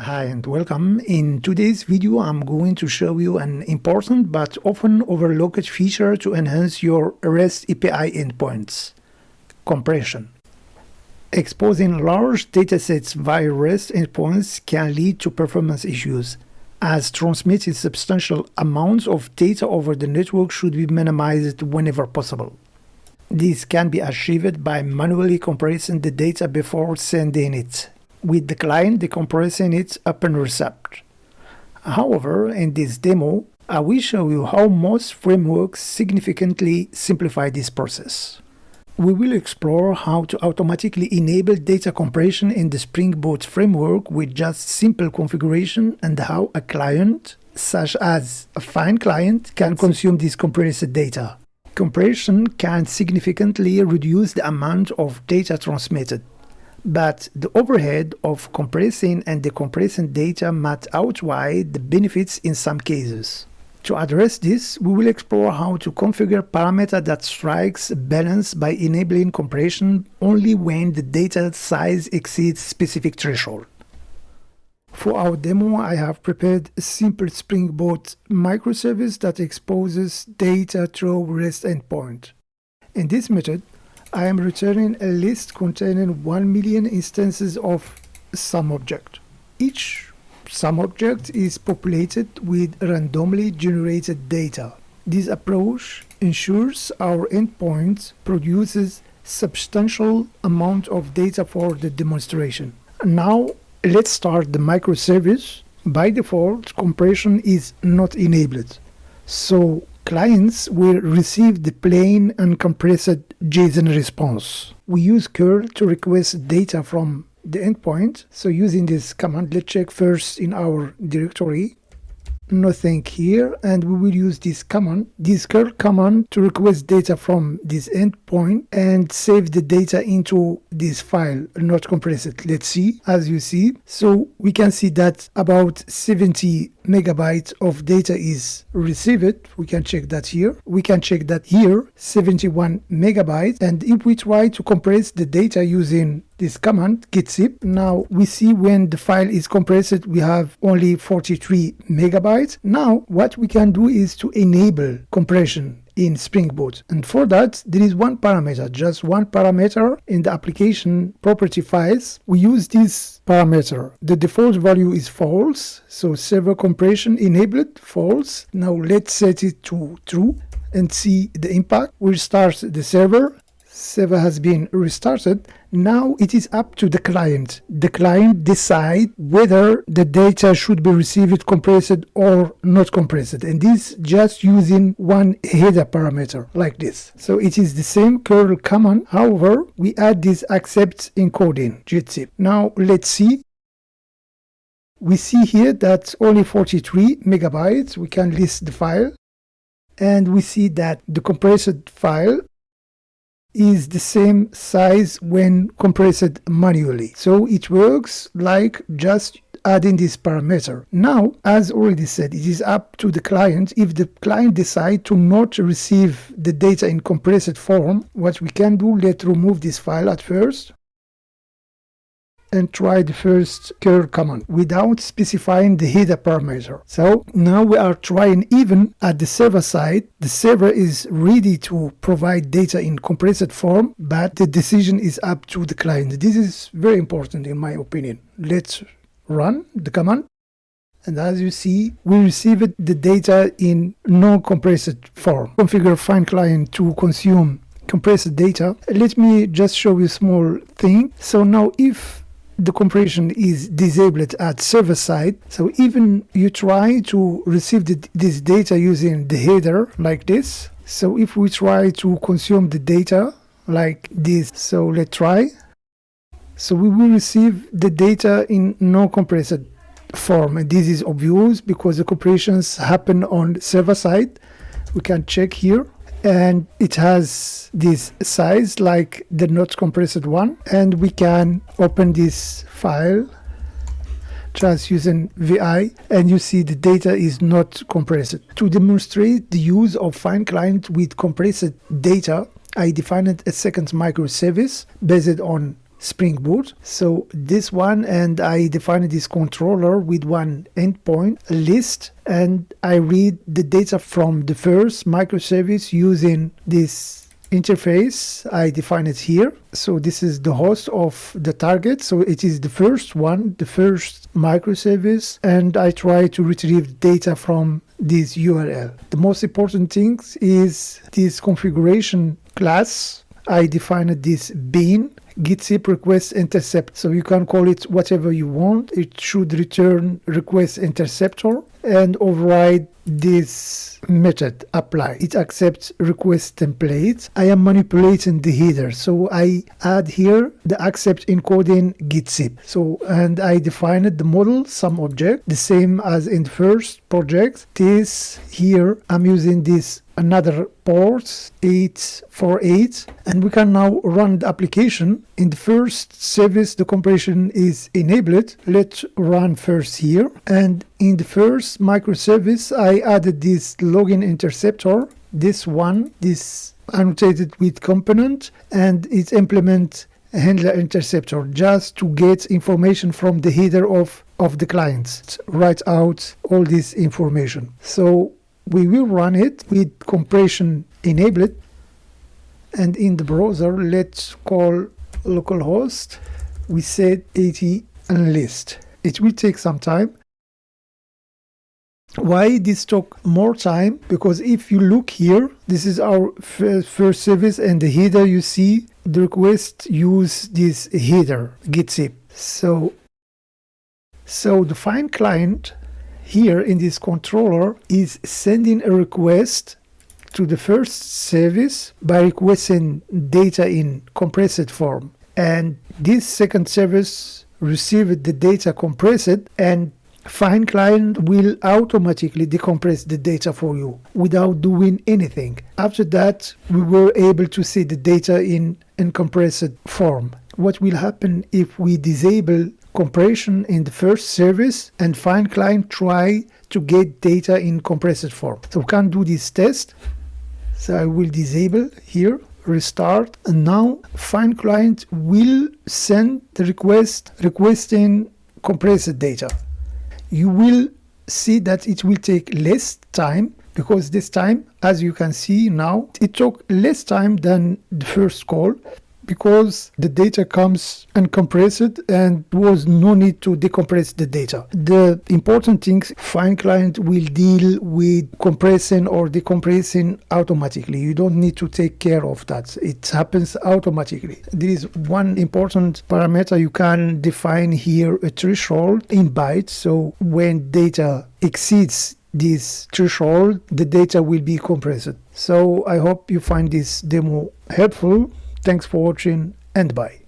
Hi and welcome. In today's video, I'm going to show you an important but often overlooked feature to enhance your REST API endpoints: compression. Exposing large datasets via REST endpoints can lead to performance issues, as transmitting substantial amounts of data over the network should be minimized whenever possible. This can be achieved by manually compressing the data before sending it, with the client decompressing it upon receipt. However, in this demo, I will show you how most frameworks significantly simplify this process. We will explore how to automatically enable data compression in the Spring Boot framework with just simple configuration, and how a client, such as a Feign Client, can consume this compressed data. Compression can significantly reduce the amount of data transmitted, but the overhead of compressing and decompressing data might outweigh the benefits in some cases. To address this, we will explore how to configure parameter that strikes a balance by enabling compression only when the data size exceeds specific threshold. For our demo, I have prepared a simple Spring Boot microservice that exposes data through REST endpoint. In this method, I am returning a list containing 1 million instances of some object. Each some object is populated with randomly generated data. This approach ensures our endpoint produces substantial amount of data for the demonstration. Now, let's start the microservice. By default, compression is not enabled, so clients will receive the plain uncompressed JSON response. We use curl to request data from the endpoint. So using this command, let's check first in our directory. Nothing here, and we will use this command, this curl command, to request data from this endpoint and save the data into this file, not compressed. Let's see. As you see, so we can see that about 70 megabytes of data is received. We can check that here. We can check that here, 71 megabytes. And if we try to compress the data using this command getzip, now we see when the file is compressed, we have only 43 megabytes. Now what we can do is to enable compression in Spring Boot, and for that there is one parameter, just one parameter in the application property files. We use this parameter. The default value is false, so server compression enabled, false. Now let's set it to true and see the impact. We'll start the server. Server has been restarted. Now it is up to the client. The client decides whether the data should be received compressed or not compressed, and this just using one header parameter like this. So it is the same curl command. However, we add this accept encoding getzip. Now let's see. We see here that only 43 megabytes. We can list the file, and we see that the compressed file is the same size when compressed manually. So it works like just adding this parameter. Now, as already said, it is up to the client. If the client decides to not receive the data in compressed form, what we can do, let's remove this file at first and try the first curl command without specifying the header parameter. So now we are trying even at the server side. The server is ready to provide data in compressed form, but the decision is up to the client. This is very important in my opinion. Let's run the command. And as you see, we received the data in non-compressed form. Configure Feign Client to consume compressed data. Let me just show you a small thing. So now if the compression is disabled at server side, so even you try to receive this data using the header like this. So if we try to consume the data like this, so let's try. So we will receive the data in non-compressed form, and this is obvious because the compressions happen on server side. We can check here, and it has this size like the not compressed one, and we can open this file just using VI, and you see the data is not compressed. To demonstrate the use of Feign Client with compressed data, I defined a second microservice based on Spring Boot. So this one, and I define this controller with one endpoint list, and I read the data from the first microservice using this interface. I define it here. So this is the host of the target. So it is the first one, the first microservice, and I try to retrieve data from this URL. The most important thing is this configuration class. I defined this bean git-zip request intercept. So you can call it whatever you want. It should return request interceptor and override this method apply. It accepts request templates. I am manipulating the header, so I add here the accept encoding git-zip. So, and I defined the model some object the same as in the first project. This here I'm using this another port 848, and we can now run the application. In the first service the compression is enabled. Let's run first here, and in the first microservice I added this login interceptor, this one, this annotated with component, and it implements handler interceptor just to get information from the header of the clients. Write out all this information. So we will run it with compression enabled, and in the browser let's call localhost. We set 80 and list. It will take some time. Why this took more time? Because if you look here, this is our first service, and the header, you see the request use this header git-zip. So the Feign Client here in this controller is sending a request to the first service by requesting data in compressed form, and this second service received the data compressed, and Feign Client will automatically decompress the data for you without doing anything. After that, we were able to see the data in compressed form. What will happen if we disable compression in the first service and Feign Client try to get data in compressed form? So we can do this test. So I will disable here, restart, and now Feign Client will send the request requesting compressed data. You will see that it will take less time, because this time, as you can see now, it took less time than the first call, because the data comes uncompressed and was no need to decompress the data. The important things, Feign Client will deal with compressing or decompressing automatically. You don't need to take care of that. It happens automatically. There is one important parameter. You can define here a threshold in bytes. So when data exceeds this threshold, the data will be compressed. So I hope you find this demo helpful. Thanks for watching, and bye.